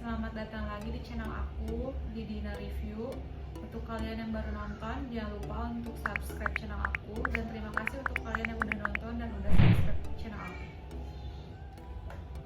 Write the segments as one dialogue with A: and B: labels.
A: Selamat datang lagi di channel aku, Lidina Review. Untuk kalian yang baru nonton, jangan lupa untuk subscribe channel aku. Dan terima kasih untuk kalian yang udah nonton dan udah subscribe channel aku.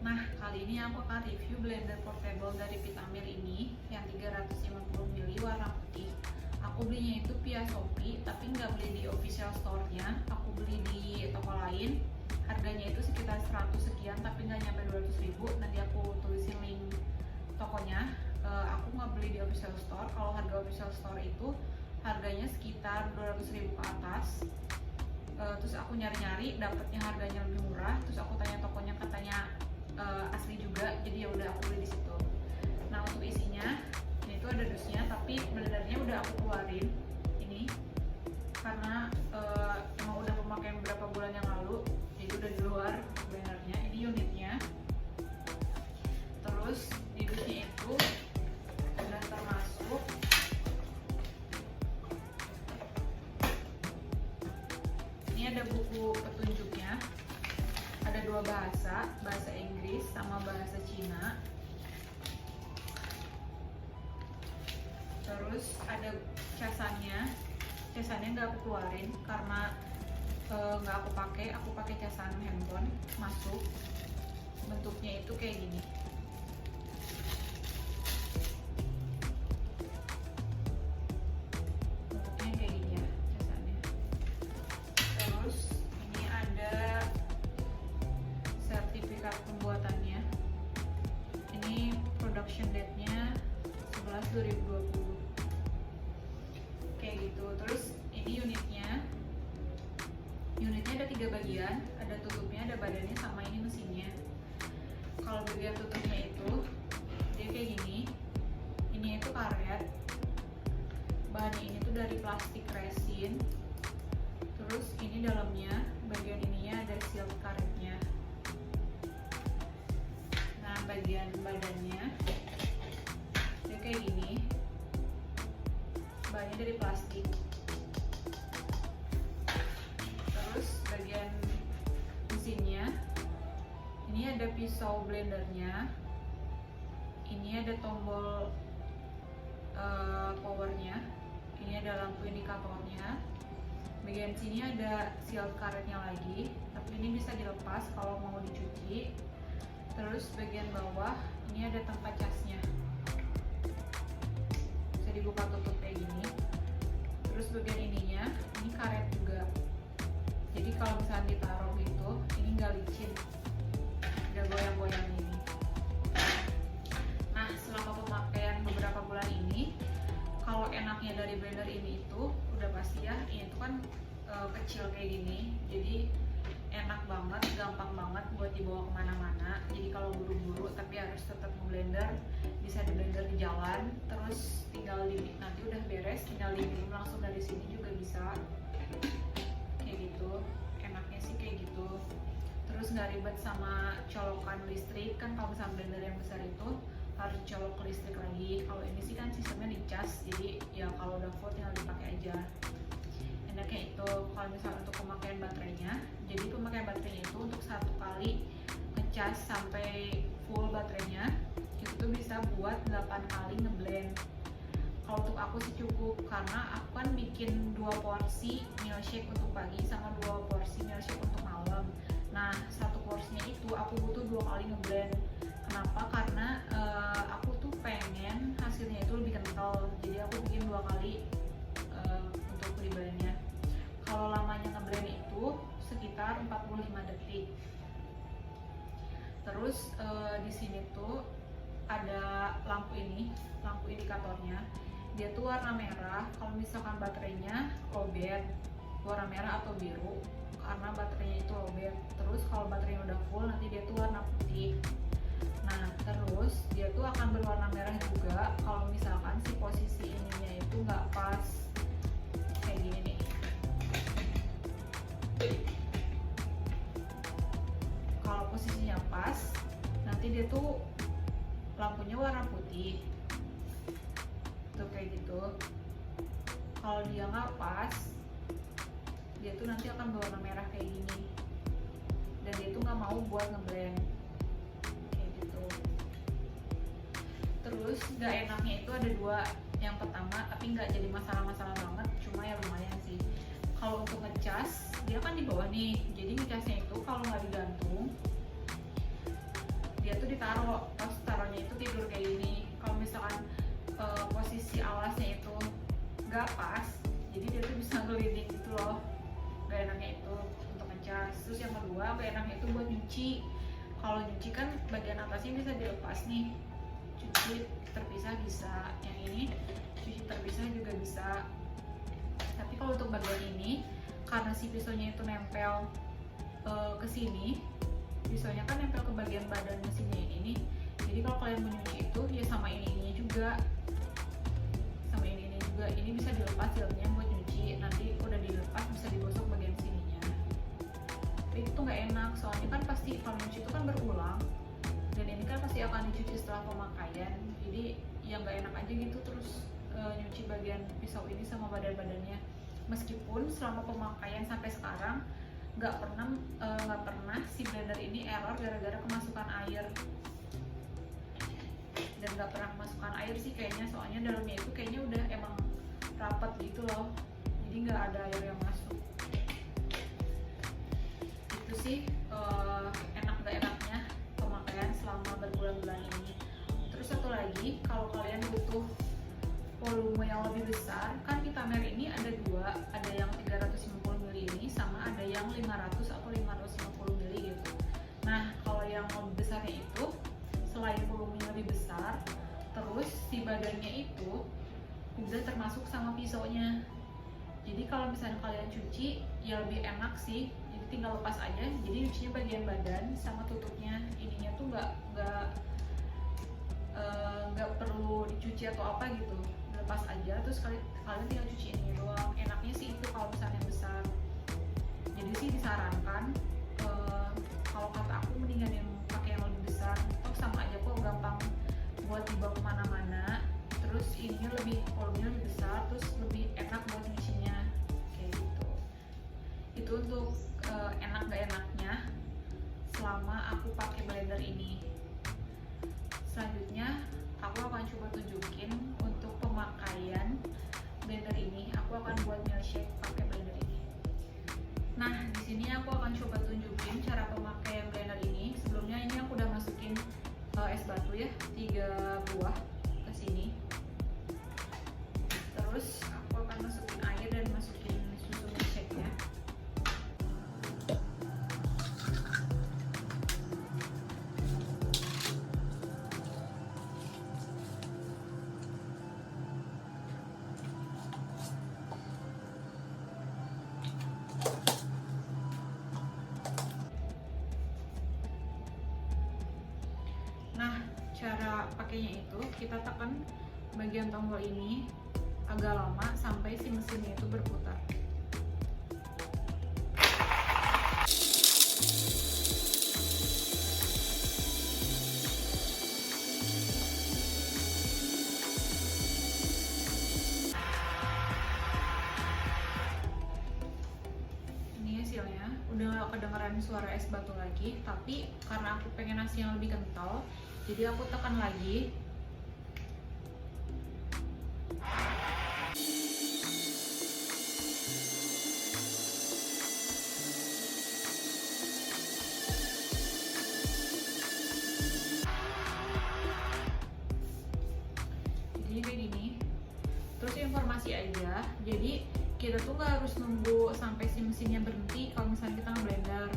A: Nah, kali ini aku akan review blender portable dari Vitamir ini yang 350 ml warna putih. Aku belinya itu via Shopee, tapi nggak beli di official store-nya. Aku beli di toko lain. Harganya itu sekitar 100 sekian, tapi nggak nyampe 200.000. Nanti aku tulisin link tokonya. Aku nggak beli di official store. Kalau harga official store itu harganya sekitar 200.000 ke atas. Terus aku nyari-nyari, dapetnya harganya lebih murah. Terus aku tanya tokonya, katanya asli juga. Jadi ya udah aku beli di situ. Nah, untuk isinya, ini tuh ada dusnya, tapi blendernya udah aku keluarin. Ini karena emang udah pemakaian beberapa bulan yang lalu, jadi udah di luar blendernya. Ini unitnya. Terus di dusnya itu udah termasuk ini ada buku petunjuknya, ada dua bahasa Inggris sama bahasa Cina. Terus ada casannya nggak aku keluarin karena nggak aku pakai casan handphone masuk. Bentuknya itu kayak gini. Bentuknya kayak gini ya casannya. Terus ini ada sertifikat pembuatannya. Ini production date-nya 11/2020. Kayak gitu. Terus ini unitnya ada 3 bagian, ada tutupnya, ada badannya, sama ini mesinnya. Kalau bagian tutupnya itu dia kayak gini. Ini itu karet, bahannya ini tuh dari plastik resin. Terus ini dalamnya, bagian ininya ada seal karetnya. Nah, bagian badannya dia kayak gini, bahannya dari plastik. Terus bagian mesinnya ini ada pisau blendernya, ini ada tombol powernya, ini ada lampu indikatornya. Bagian sini ada seal karetnya lagi, tapi ini bisa dilepas kalau mau dicuci. Terus bagian bawah ini ada tempat casnya, bisa dibuka tutup kayak gini. Terus bagian ininya ini karet juga, jadi kalau misalnya ditaruh gitu ini nggak licin, nggak goyang-goyang ini. Nah, selama pemakaian beberapa bulan ini, kalau enaknya dari blender ini itu udah pasti ya, ini tuh kan kecil kayak gini, jadi enak banget, gampang banget buat dibawa kemana-mana. Jadi kalau buru-buru tapi harus tetap ngeblender, bisa di blender di jalan. Terus tinggal nanti udah beres, tinggal diminum langsung dari sini juga bisa. Kayak gitu, enaknya sih kayak gitu. Terus nggak ribet sama colokan listrik, kan kalau misalnya blender yang besar itu harus colok ke listrik lagi. Kalau ini sih kan sistemnya dicas, jadi ya kalau udah full tinggal dipakai aja. Enaknya itu. Kalau misalnya untuk pemakaian baterainya, jadi pemakaian baterainya itu untuk satu kali ngecas sampai full baterainya itu tuh bisa buat 8 kali ngeblend. Kalau untuk aku sih cukup, karena aku kan bikin 2 porsi milkshake untuk pagi sama 2 porsi milkshake untuk malam. Nah, satu porsinya itu aku butuh 2 kali ngeblend. Kenapa? Karena aku tuh pengen hasilnya itu lebih kental, jadi aku bikin 2 kali untuk blendnya. Kalau lamanya ngeblend itu sekitar 45 detik. Terus di sini tuh ada lampu ini, lampu indikatornya. Dia tuh warna merah. Kalau misalkan baterainya lowbat, warna merah atau biru karena baterainya itu lowbat. Terus kalau baterainya udah full, nanti dia tuh warna putih. Nah, terus dia tuh akan berwarna merah juga kalau misalkan si posisi ininya itu nggak pas, kayak gini nih. Kalau posisinya pas, nanti dia tuh lampunya warna putih tuh kayak gitu. Kalau dia nggak pas, dia tuh nanti akan berwarna merah kayak gini, dan dia tuh nggak mau buat ngeblend kayak gitu. Terus nggak enaknya itu ada dua. Yang pertama, tapi nggak jadi masalah-masalah banget, cuma ya lumayan sih. Kalau untuk ngecas, dia kan di bawah nih, jadi ngecasnya itu kalau nggak digantung, dia tuh ditaruh, terus taruhnya itu tidur kayak gini. Kalau misalkan posisi alasnya itu nggak pas, jadi dia tuh bisa ngelinding gitu loh. Gak enaknya itu untuk ngecas. Terus yang kedua, gak enaknya itu buat nyuci. Kalau nyuci kan bagian atasnya bisa dilepas nih, cuci terpisah bisa. Yang ini cuci terpisah juga bisa. Tapi kalau untuk bagian ini, karena si pisaunya itu nempel ke sini, pisaunya kan nempel ke bagian badan mesinnya ini nih. Jadi kalau kalian mau nyuci itu ya sama ini juga, sama ini juga. Ini bisa dilepas dalamnya buat nyuci. Nanti udah dilepas bisa digosok bagian sininya. Tapi itu nggak enak, soalnya kan pasti kalau nyuci itu kan berulang, dan ini kan pasti akan dicuci setelah pemakaian. Jadi yang nggak enak aja gitu terus nyuci bagian pisau ini sama badan-badannya. Meskipun selama pemakaian sampai sekarang nggak pernah si blender ini error gara-gara kemasukan air. Dan nggak pernah kemasukan air sih kayaknya, soalnya dalamnya itu kayaknya udah emang rapat gitu loh, jadi nggak ada air yang masuk. Itu sih enak nggak enaknya pemakaian selama berbulan-bulan ini. Terus satu lagi, kalau kalian butuh volume yang lebih besar, kan Vitamer ini ada dua, ada yang 350 ml ini sama ada yang 500 atau 550 ml gitu. Nah kalau yang lebih besarnya itu, selain volumenya lebih besar, terus si badannya itu udah termasuk sama pisaunya. Jadi kalau misalnya kalian cuci ya lebih enak sih, jadi tinggal lepas aja. Jadi nyucinya bagian badan sama tutupnya, ininya tuh nggak perlu dicuci atau apa gitu, lepas aja terus kalian tinggal cuci ini doang. Enaknya sih itu kalau misalnya besar. Jadi sih disarankan kalau kata aku mendingan yang pakai yang lebih besar. Toh sama aja kok, gampang buat dibawa kemana-mana. Terus ininya volumenya lebih besar, terus lebih enak buat nyucinya kayak gitu. Itu untuk enak gak enaknya selama aku pakai blender ini. Selanjutnya aku akan coba tunjukin untuk pemakaian blender ini. Aku akan buat milkshake pakai blender ini. Nah di sini aku akan coba tunjukin cara pemakaian blender ini. Sebelumnya ini aku udah masukin es batu ya, 3 buah ke sini. Terus aku akan masukin air dan masukin susu milkshake-nya. Nah, cara pakainya itu kita tekan bagian tombol ini agak lama sampai si mesinnya itu berputar. Ini hasilnya udah gak kedengeran suara es batu lagi, tapi karena aku pengen nasi yang lebih kental, jadi aku tekan lagi. Jadi kayak gini. Terus informasi aja, jadi kita tuh nggak harus nunggu sampai si mesinnya berhenti kalau misalnya kita nge-blender.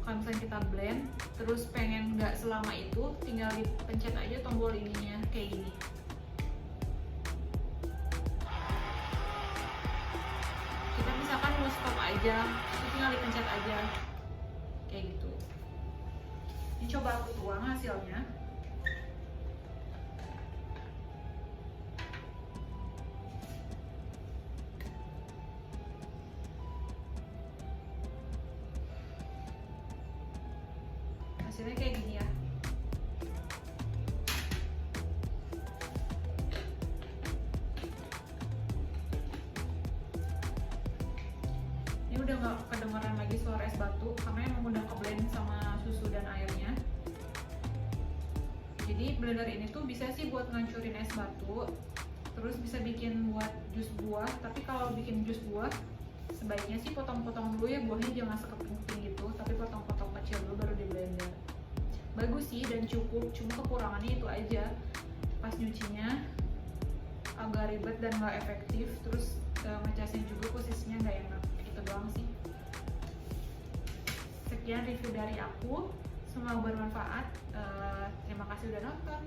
A: Kalau misalnya kita blend terus pengen nggak selama itu, tinggal dipencet aja tombol ininya kayak gini. Kita misalkan mau stop aja, itu tinggal dipencet aja kayak gitu. Ini coba aku tuang hasilnya. Hasilnya kayak gini ya. Ini udah nggak kedengeran lagi suara es batu karena emang udah keblend sama susu dan airnya. Jadi blender ini tuh bisa sih buat ngancurin es batu, terus bisa bikin buat jus buah. Tapi kalau bikin jus buah sebaiknya sih potong-potong dulu ya buahnya, jangan sekeping-keping gitu, tapi potong-potong kecil dulu baru di blender. Bagus sih dan cukup, cuma kekurangannya itu aja, pas nyucinya agak ribet dan gak efektif, terus ngecasnya juga posisinya gak enak. Itu doang sih. Sekian review dari aku, semoga bermanfaat. Terima kasih udah nonton.